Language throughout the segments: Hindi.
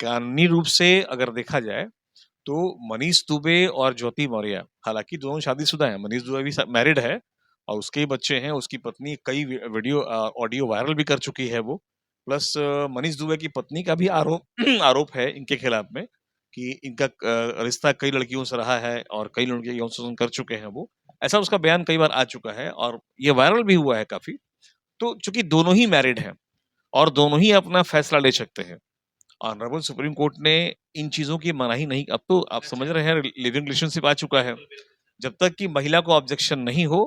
कानूनी रूप से अगर देखा जाए तो मनीष दुबे और ज्योति मौर्य, हालांकि दोनों शादीशुदा हैं, मनीष दुबे भी मैरिड है और उसके ही बच्चे हैं। उसकी पत्नी कई वीडियो ऑडियो वायरल भी कर चुकी है वो। प्लस मनीष दुबे की पत्नी का भी आरोप आरोप है इनके खिलाफ में कि इनका रिश्ता कई लड़कियों से रहा है और कई लड़के यौन शोषण कर चुके हैं वो। ऐसा उसका बयान कई बार आ चुका है और ये वायरल भी हुआ है काफी। तो चूंकि दोनों ही मैरिड हैं और दोनों ही अपना फैसला ले सकते हैं, ऑनरेबल सुप्रीम कोर्ट ने इन चीजों की मनाही नहीं, अब तो आप समझ रहे हैं लिविंग रिलेशनशिप आ चुका है। जब तक कि महिला को ऑब्जेक्शन नहीं हो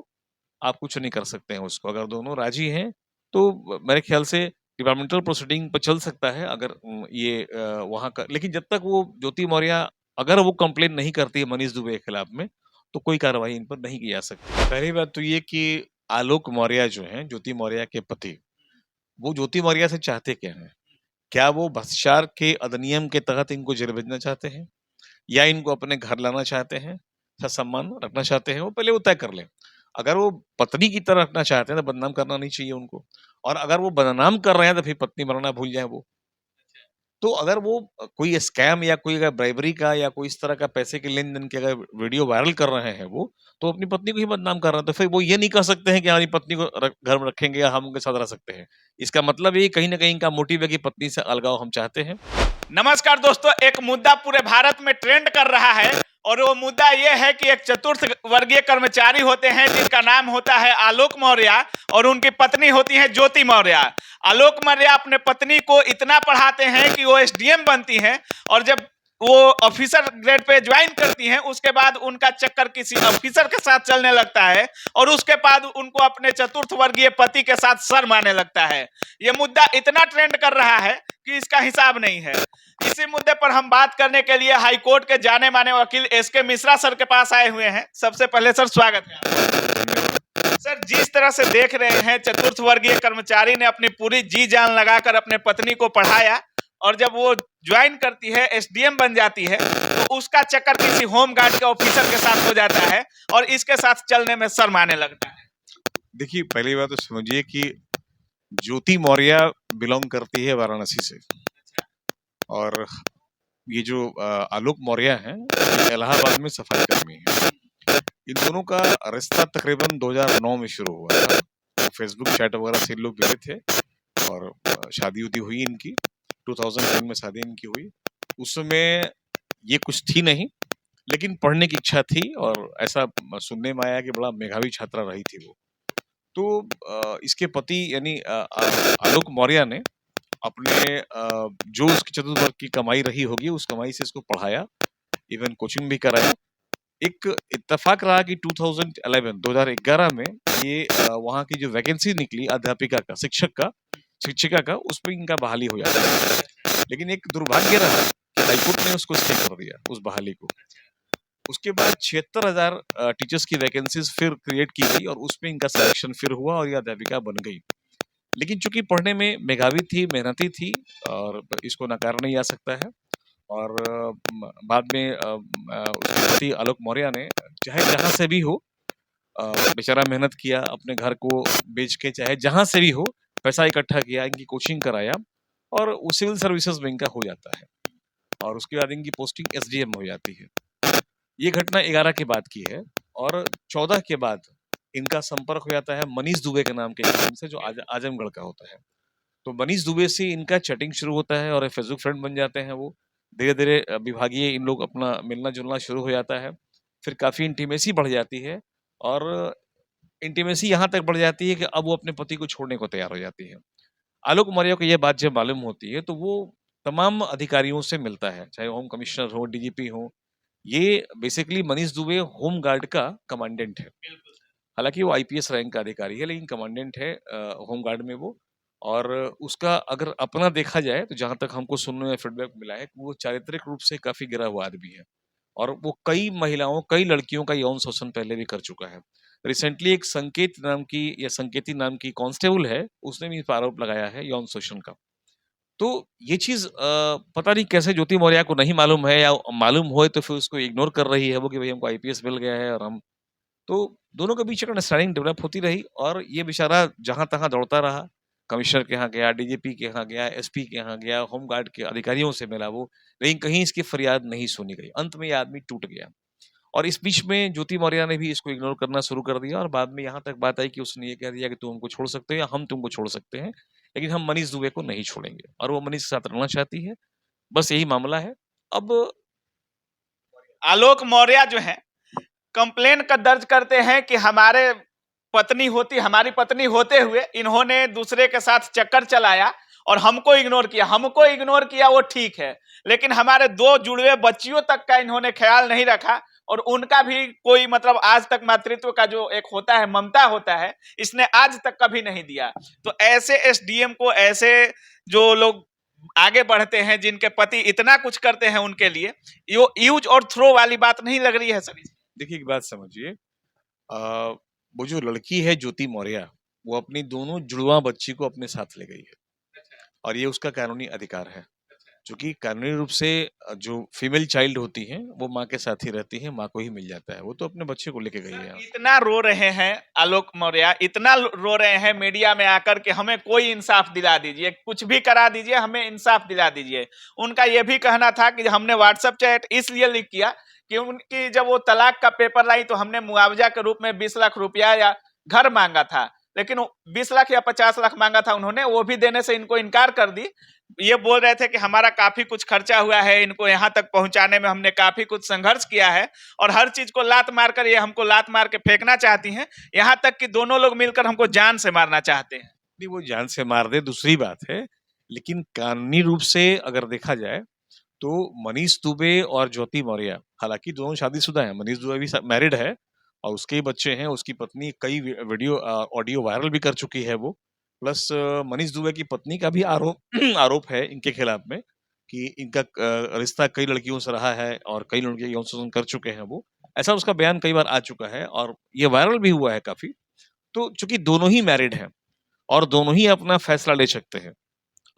आप कुछ नहीं कर सकते हैं उसको। अगर दोनों राजी हैं तो मेरे ख्याल से डिपार्टमेंटल प्रोसीडिंग पर चल सकता है अगर ये वहां का। लेकिन जब तक वो ज्योति मौर्य अगर वो कंप्लेन नहीं करती है मनीष दुबे के खिलाफ में तो कोई कार्रवाई इन पर नहीं की जा सकती। पहली बात तो ये कि आलोक मौर्य जो हैं ज्योति मौर्य के पति, वो ज्योति मौर्य से चाहते क्या हैं? क्या वो भ्रष्टाचार के अधिनियम के तहत इनको जेल भेजना चाहते हैं या इनको अपने घर लाना चाहते हैं, सम्मान रखना चाहते हैं? वो पहले वो तय कर लें। अगर वो पत्नी की तरह रखना चाहते हैं तो बदनाम करना नहीं चाहिए उनको, और अगर वो बदनाम कर रहे हैं तो फिर पत्नी बनाना भूल जाए वो। तो अगर वो कोई स्कैम या कोई अगर ब्राइबरी का या कोई इस तरह का पैसे के लेन-देन के अगर वीडियो वायरल कर रहे हैं वो, तो अपनी पत्नी को ही बदनाम कर रहे हैं। तो फिर वो ये नहीं कह सकते हैं कि हमारी पत्नी को घर में रखेंगे या हम उनके साथ रह सकते हैं। इसका मतलब ये कहीं न कहीं इनका मोटिव है कि पत्नी से अलगाव हम चाहते हैं। नमस्कार दोस्तों, एक मुद्दा पूरे भारत में ट्रेंड कर रहा है और वो मुद्दा ये है कि एक चतुर्थ वर्गीय कर्मचारी होते हैं जिनका नाम होता है आलोक मौर्य और उनकी पत्नी होती है ज्योति मौर्य। आलोक मौर्य अपने पत्नी को इतना पढ़ाते हैं कि वो एसडीएम बनती हैं और जब वो ऑफिसर ग्रेड पे ज्वाइन करती हैं उसके बाद उनका चक्कर किसी ऑफिसर के साथ चलने लगता है और उसके बाद उनको अपने चतुर्थ वर्गीय पति के साथ शर्म आने लगता है। ये मुद्दा इतना ट्रेंड कर रहा है कि इसका हिसाब नहीं है। इसी मुद्दे पर हम बात करने के लिए हाई कोर्ट के जाने माने वकील एसके मिश्रा सर के पास आए हुए हैं। सबसे पहले सर स्वागत है। सर, जिस तरह से देख रहे हैं चतुर्थ वर्गीय कर्मचारी ने अपनी पूरी जी जान लगाकर अपने पत्नी को पढ़ाया और जब वो ज्वाइन करती है एसडीएम बन जाती है तो उसका चक्कर किसी होम गार्ड के ऑफिसर के साथ हो जाता है और इसके साथ चलने में शर्म आने लगता है। देखिए, पहली बात तो समझिए कि ज्योति मौर्य बिलोंग करती है वाराणसी से और ये जो आलोक मौर्य हैं इलाहाबाद में सफाई कर्मी हैं। इन दोनों का रिश्ता तकरीबन 2009 में शुरू हुआ था। तो फेसबुक चैट वगैरह से इन लोग मिले थे और शादी उदी हुई इनकी 2010 में शादी इनकी हुई। उस समय ये कुछ थी नहीं, लेकिन पढ़ने की इच्छा थी और ऐसा सुनने में आया कि बड़ा मेधावी छात्रा रही थी वो। तो इसके पति यानी आलोक मौर्य ने अपने जो उसकी चतुर्थ वर्ग की कमाई रही होगी उस कमाई से इसको पढ़ाया, इवन कोचिंग भी कराया। एक इत्तेफाक रहा कि 2011 में ये वहाँ की जो वैकेंसी निकली अध्यापिका का, शिक्षिका का, उस पर इनका बहाली हो जाता है। लेकिन एक दुर्भाग्य रहा कि हाईकोर्ट ने उसको स्टे कर दिया उस बहाली को। उसके बाद 76,000 टीचर्स की वैकेंसीज फिर क्रिएट की गई और उसमें इनका सिलेक्शन फिर हुआ और ये अध्यापिका बन गई। लेकिन चूंकि पढ़ने में मेधावी थी, मेहनती थी और इसको नकारा नहीं जा सकता है। और बाद में उसके पति आलोक मौर्य ने चाहे जहां से भी हो बेचारा मेहनत किया, अपने घर को बेच के चाहे जहां से भी हो पैसा इकट्ठा किया, इनकी कोचिंग कराया और वो सिविल सर्विसेज में इनका हो जाता है और उसके बाद इनकी पोस्टिंग एसडीएम हो जाती है। ये घटना 11 के बाद की है और 14 के बाद इनका संपर्क हो जाता है मनीष दुबे के नाम के इंसान से जो आजमगढ़ का होता है। तो मनीष दुबे से इनका चैटिंग शुरू होता है और फेसबुक फ्रेंड बन जाते हैं वो। धीरे धीरे विभागीय इन लोग अपना मिलना जुलना शुरू हो जाता है। फिर काफी इंटीमेसी बढ़ जाती है और इंटीमेसी यहाँ तक बढ़ जाती है कि अब वो अपने पति को छोड़ने को तैयार हो जाती है। आलोक मौर्य को यह बात जब मालूम होती है तो वो तमाम अधिकारियों से मिलता है, चाहे होम कमिश्नर हो, डीजीपी हो। ये basically Manish Dubey home guard का कमांडेंट है। हालांकि वो आईपीएस रैंक का अधिकारी है लेकिन कमांडेंट है होम गार्ड में वो। और उसका अगर अपना देखा जाए तो जहां तक हमको सुनने में फीडबैक मिला है कि वो चारित्रिक रूप से काफी गिरा हुआ आदमी है और वो कई महिलाओं, कई लड़कियों का यौन शोषण पहले भी कर चुका है। रिसेंटली एक संकेती नाम की कांस्टेबल है, उसने भी इस पर आरोप लगाया है यौन शोषण का। तो ये चीज पता नहीं कैसे ज्योति मौर्य को नहीं मालूम है या मालूम हो तो फिर उसको इग्नोर कर रही है वो कि भाई हमको आईपीएस मिल गया है और हम। तो दोनों के बीच एक अंडरस्टैंडिंग डेवलप होती रही और ये बेचारा जहां तहां दौड़ता रहा। कमिश्नर के यहाँ गया, डीजीपी के यहाँ गया, एसपी के यहाँ गया, होमगार्ड के अधिकारियों से मिला वो, लेकिन कहीं इसकी फरियाद नहीं सुनी गई। अंत में ये आदमी टूट गया और इस बीच में ज्योति मौर्य ने भी इसको इग्नोर करना शुरू कर दिया और बाद में यहाँ तक बात आई कि उसने ये कह दिया कि तुम हमको छोड़ सकते हो या हम तुमको छोड़ सकते हैं, लेकिन हम मनीष दुबे को नहीं छोड़ेंगे और वो मनीष के साथ रहना चाहती है। बस यही मामला है। अब आलोक मौर्य जो है कंप्लेन का दर्ज करते हैं कि हमारी पत्नी होते हुए इन्होंने दूसरे के साथ चक्कर चलाया और हमको इग्नोर किया वो ठीक है, लेकिन हमारे 2 जुड़वे बच्चियों तक का इन्होंने ख्याल नहीं रखा और उनका भी कोई मतलब आज तक मातृत्व का जो एक होता है, ममता होता है, इसने आज तक कभी नहीं दिया। तो ऐसे एसडीएम को, ऐसे जो लोग आगे बढ़ते हैं जिनके पति इतना कुछ करते हैं, उनके लिए ये यूज और थ्रो वाली बात नहीं लग रही है सर? देखिए एक बात समझिए, वो जो लड़की है ज्योति मौर्य, वो अपनी दोनों जुड़वा बच्ची को अपने साथ ले गई है और ये उसका कानूनी अधिकार है, क्योंकि कानूनी रूप से जो फीमेल चाइल्ड होती है वो माँ के साथ ही रहती है, माँ को ही मिल जाता है। वो तो अपने बच्चे को लेके गई है। इतना रो रहे हैं आलोक मौर्य, इतना रो रहे हैं मीडिया में आकर के हमें कोई इंसाफ दिला दीजिए, कुछ भी करा दीजिए, हमें इंसाफ दिला दीजिए। उनका यह भी कहना था कि हमने व्हाट्सएप चैट इसलिए लिख किया कि उनकी जब वो तलाक का पेपर लाई तो हमने मुआवजा के रूप में 20 लाख रुपया या घर मांगा था, लेकिन 20 लाख या 50 लाख मांगा था उन्होंने, वो भी देने से इनको इनकार कर दी। ये बोल रहे थे कि हमारा काफी कुछ खर्चा हुआ है, इनको यहाँ तक पहुंचाने में हमने काफी कुछ संघर्ष किया है और हर चीज को लात मारकर ये हमको लात मार के फेंकना चाहती हैं, यहाँ तक कि दोनों लोग मिलकर हमको जान से मारना चाहते हैं। नहीं, वो जान से मार दे दूसरी बात है, लेकिन कानूनी रूप से अगर देखा जाए तो मनीष दुबे और ज्योति मौर्य, हालांकि दोनों शादीशुदा हैं, मनीष दुबे भी मैरिड है और उसके ही बच्चे हैं, उसकी पत्नी कई वीडियो ऑडियो वायरल भी कर चुकी है वो, प्लस मनीष दुबे की पत्नी का भी आरोप आरोप है इनके खिलाफ में कि इनका रिश्ता कई लड़कियों से रहा है और कई लड़कियां यौन शोषण कर चुके हैं वो, ऐसा उसका बयान कई बार आ चुका है और ये वायरल भी हुआ है काफी। तो चूंकि दोनों ही मैरिड हैं और दोनों ही अपना फैसला ले सकते हैं,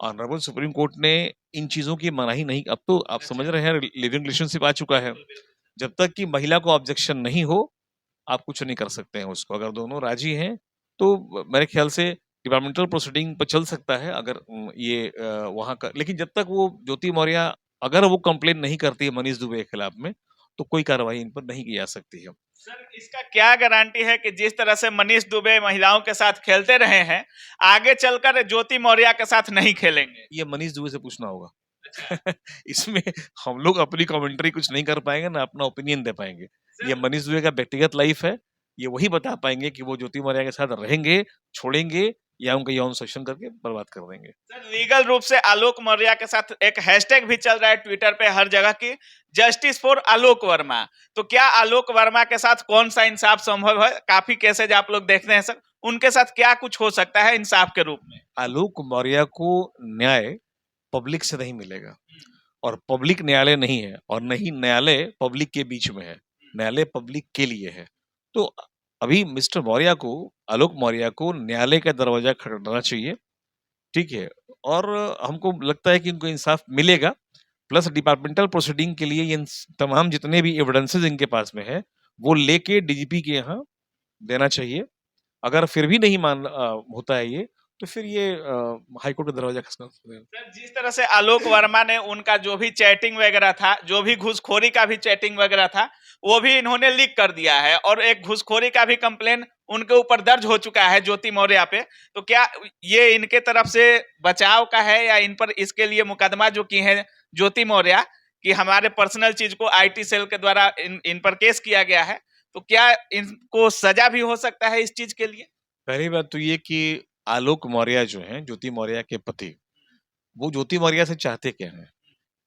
ऑनरेबल सुप्रीम कोर्ट ने इन चीजों की मनाही नहीं, अब तो आप समझ रहे हैं लिविंग रिलेशनशिप आ चुका है, जब तक कि महिला को ऑब्जेक्शन नहीं हो आप कुछ नहीं कर सकते हैं उसको। अगर दोनों राजी हैं तो मेरे ख्याल से डिपार्टमेंटल प्रोसीडिंग पर चल सकता है अगर ये वहां का, लेकिन जब तक वो ज्योति मौर्य अगर वो कंप्लेन नहीं करती है मनीष दुबे के खिलाफ में तो कोई कार्रवाई इन पर नहीं की जा सकती है। सर इसका क्या गारंटी है कि जिस तरह से मनीष दुबे महिलाओं के साथ खेलते रहे हैं, आगे चलकर ज्योति मौर्य के साथ नहीं खेलेंगे? ये मनीष दुबे से पूछना होगा। इसमें हम लोग अपनी कमेंट्री कुछ नहीं कर पाएंगे ना अपना ओपिनियन दे पाएंगे। ये मनीष दुबे का व्यक्तिगत लाइफ है, ये वही बता पाएंगे कि वो ज्योति मौर्य के साथ रहेंगे, छोड़ेंगे या उनका यौन शोषण करके बर्बाद कर देंगे। सर लीगल रूप से आलोक मौर्य के साथ एक हैशटैग भी चल रहा है ट्विटर पे हर जगह की, जस्टिस फॉर आलोक वर्मा। तो क्या आलोक वर्मा के साथ कौन सा इंसाफ संभव है? काफी केसेज आप लोग देखते हैं सर, उनके साथ क्या कुछ हो सकता है इंसाफ के रूप में? आलोक मौर्य को न्याय पब्लिक से नहीं मिलेगा और पब्लिक न्यायालय नहीं है और नहीं न्यायालय पब्लिक के बीच में है, न्यायालय पब्लिक के लिए है। तो अभी मिस्टर मौर्य को, आलोक मौर्य को न्यायालय का दरवाजा खटखटाना चाहिए, ठीक है, और हमको लगता है कि उनको इंसाफ मिलेगा। प्लस डिपार्टमेंटल प्रोसीडिंग के लिए ये तमाम जितने भी एविडेंसेस इनके पास में है वो लेके डीजीपी के यहाँ देना चाहिए। अगर फिर भी नहीं होता है ये तो फिर ये हाईकोर्ट का दरवाजा खटखटाना चाहिए। सर जिस तरह से आलोक वर्मा ने उनका जो भी चैटिंग वगैरह था, जो भी घूसखोरी का भी चैटिंग वगैरह था, वो भी इन्होंने लीक कर दिया है और एक घूसखोरी का भी कंप्लेन उनके ऊपर दर्ज हो चुका है ज्योति मौर्य पे। तो क्या ये इनके तरफ से बचाव का है या इन पर इसके लिए मुकदमा जो की है ज्योति मौर्य कि हमारे पर्सनल चीज को आईटी सेल के द्वारा इन पर केस किया गया है, तो क्या इनको सजा भी हो सकता है इस चीज के लिए? पहली बात तो ये कि आलोक मौर्य जो हैं, ज्योति मौर्य के पति, वो ज्योति मौर्य से चाहते क्या हैं?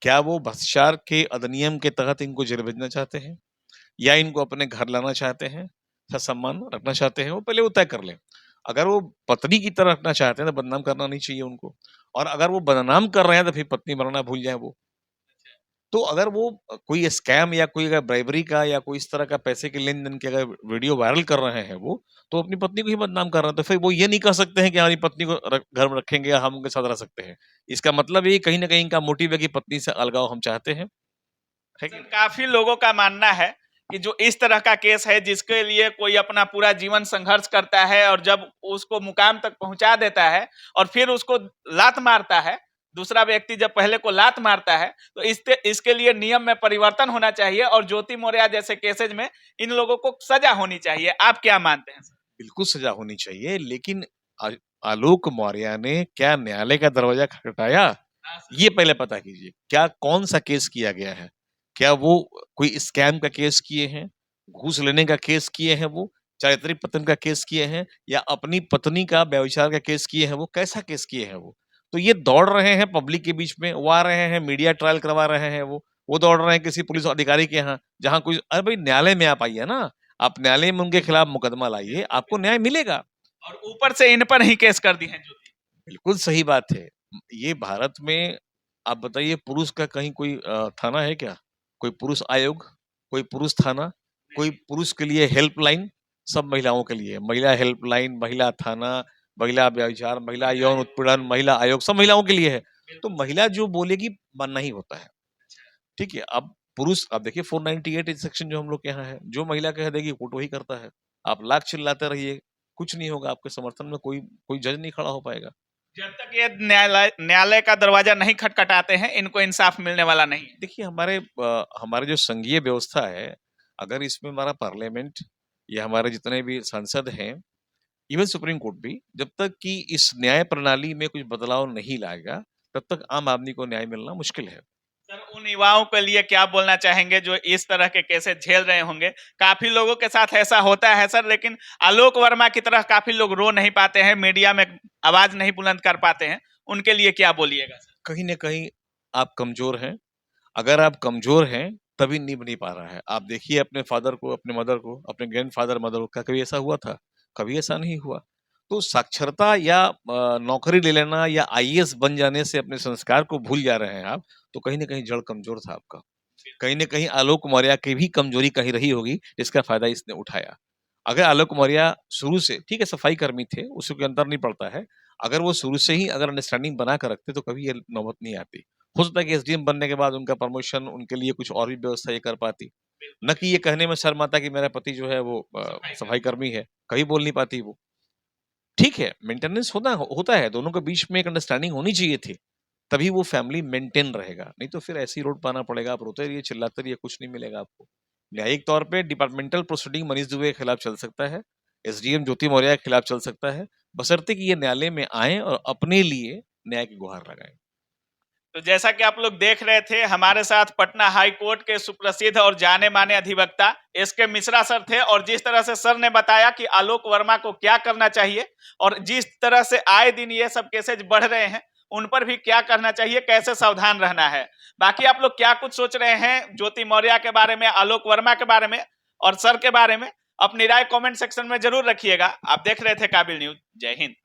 क्या वो भ्रष्टाचार के अधिनियम के तहत इनको जेल भेजना चाहते हैं या इनको अपने घर लाना चाहते हैं, सम्मान रखना चाहते हैं? वो पहले वो तय कर लें। अगर वो पत्नी की तरह रखना चाहते हैं तो बदनाम करना नहीं चाहिए उनको, और अगर वो बदनाम कर रहे हैं तो फिर पत्नी बनाना भूल जाए वो। तो अगर वो कोई स्कैम या कोई अगर ब्राइबरी का या कोई इस तरह का पैसे के लेन देन के अगर वीडियो वायरल कर रहे हैं वो, तो अपनी पत्नी को ही बदनाम कर रहे हैं। तो फिर वो ये नहीं कह सकते हैं कि हमारी पत्नी को घर में रखेंगे या हम उनके साथ रह सकते हैं। इसका मतलब ये कहीं ना कहीं इनका मोटिव है कि पत्नी से अलगाव हम चाहते हैं। काफी लोगों का मानना है कि जो इस तरह का केस है जिसके लिए कोई अपना पूरा जीवन संघर्ष करता है और जब उसको मुकाम तक पहुंचा देता है और फिर उसको लात मारता है, दूसरा व्यक्ति जब पहले को लात मारता है, तो इसके लिए नियम में परिवर्तन होना चाहिए और ज्योति मौर्य जैसे केसेज में इन लोगों को सजा होनी चाहिए। आप क्या मानते हैं? बिल्कुल सजा होनी चाहिए, लेकिन आलोक मौर्य ने क्या न्यायालय का दरवाजा खटखटाया, ये पहले पता कीजिए। क्या कौन सा केस किया गया है? क्या वो कोई स्कैम का केस किए हैं, घूस लेने का केस किए हैं, वो चारित्रिक पतन का केस किए हैं, या अपनी पत्नी का व्यभिचार का केस किए हैं? वो कैसा केस किए हैं वो? तो ये दौड़ रहे हैं पब्लिक के बीच में, वो आ रहे हैं मीडिया ट्रायल करवा रहे हैं, वो दौड़ रहे हैं किसी पुलिस अधिकारी के यहाँ, जहाँ कोई, अरे भाई न्यायालय में आप आइए ना, आप न्यायालय में उनके खिलाफ मुकदमा लाइए, आपको न्याय मिलेगा। और ऊपर से इन पर ही केस कर दी है ज्योति। बिल्कुल सही बात है। ये भारत में आप बताइए, पुरुष का कहीं कोई थाना है क्या? कोई पुरुष आयोग, कोई पुरुष थाना, कोई पुरुष के लिए हेल्पलाइन? सब महिलाओं के लिए, महिला हेल्पलाइन, महिला थाना, महिला व्यभिचार, महिला यौन उत्पीड़न, महिला आयोग, सब महिलाओं के लिए है। तो महिला जो बोलेगी मानना ही होता है, ठीक है। अब पुरुष, अब देखिए 498 सेक्शन जो हम लोग के यहाँ है, जो महिला कह देगी कोर्ट वही करता है। आप लाख चिल्लाते रहिए, कुछ नहीं होगा, आपके समर्थन में कोई जज नहीं खड़ा हो पाएगा। जब तक ये न्यायालय का दरवाजा नहीं खटखटाते हैं, इनको इंसाफ मिलने वाला नहीं है। देखिए, हमारे जो संघीय व्यवस्था है, अगर इसमें हमारा पार्लियामेंट या हमारे जितने भी सांसद हैं, इवन सुप्रीम कोर्ट भी, जब तक कि इस न्याय प्रणाली में कुछ बदलाव नहीं लाएगा, तब तक आम आदमी को न्याय मिलना मुश्किल है। सर, उन युवाओं के लिए क्या बोलना चाहेंगे जो इस तरह के केसेस झेल रहे होंगे? काफी लोगों के साथ ऐसा होता है सर, लेकिन आलोक वर्मा की तरह काफी लोग रो नहीं पाते हैं, मीडिया में आवाज नहीं बुलंद कर पाते हैं, उनके लिए क्या बोलिएगा सर? कहीं न कहीं आप कमजोर हैं। अगर आप कमजोर हैं, तभी निभ नहीं पा रहा है। आप देखिए अपने फादर को, अपने मदर को, अपने ग्रैंडफादर मदर को, क्या कभी ऐसा हुआ था? कभी ऐसा नहीं हुआ। तो साक्षरता या नौकरी ले लेना या आईएएस बन जाने से अपने संस्कार को भूल जा रहे हैं आप, तो कहीं न कहीं जड़ कमजोर था आपका। कहीं न कहीं आलोक मौर्य की भी कमजोरी कहीं रही होगी, जिसका फायदा इसने उठाया। अगर आलोक मौर्य शुरू से, ठीक है, सफाई कर्मी थे, उससे कोई अंतर नहीं पड़ता है। अगर वो शुरू से ही अगर अंडरस्टैंडिंग बना कर रखते, तो कभी ये नौबत नहीं आती। हो सकता है कि एसडीएम बनने के बाद उनका प्रमोशन, उनके लिए कुछ और भी व्यवस्था ये कर पाती। न कि ये कहने में शर्म आता कि मेरा पति जो है वो सफाई कर्मी है, कभी बोल नहीं पाती वो। ठीक है, मेंटेनेंस होता है, दोनों के बीच में एक अंडरस्टैंडिंग होनी चाहिए थी, तभी वो फैमिली मेंटेन रहेगा। नहीं तो फिर ऐसे ही रोड पाना पड़ेगा, आप रोते रहिए, चिल्लाते रहिए, कुछ नहीं मिलेगा आपको। न्यायिक तौर पे डिपार्टमेंटल प्रोसीडिंग मनीष दुबे के खिलाफ चल सकता है, एसडीएम ज्योति मौर्य के खिलाफ चल सकता है, बशर्ते कि ये न्यायालय में आए और अपने लिए न्याय की गुहार लगाएं। तो जैसा कि आप लोग देख रहे थे, हमारे साथ पटना हाई कोर्ट के सुप्रसिद्ध और जाने माने अधिवक्ता एसके मिश्रा सर थे, और जिस तरह से सर ने बताया कि आलोक वर्मा को क्या करना चाहिए और जिस तरह से आए दिन ये सब केसेज बढ़ रहे हैं, उन पर भी क्या करना चाहिए, कैसे सावधान रहना है। बाकी आप लोग क्या कुछ सोच रहे हैं ज्योति मौर्य के बारे में, आलोक वर्मा के बारे में और सर के बारे में, अपनी राय कमेंट सेक्शन में जरूर रखिएगा। आप देख रहे थे काबिल न्यूज। जय हिंद।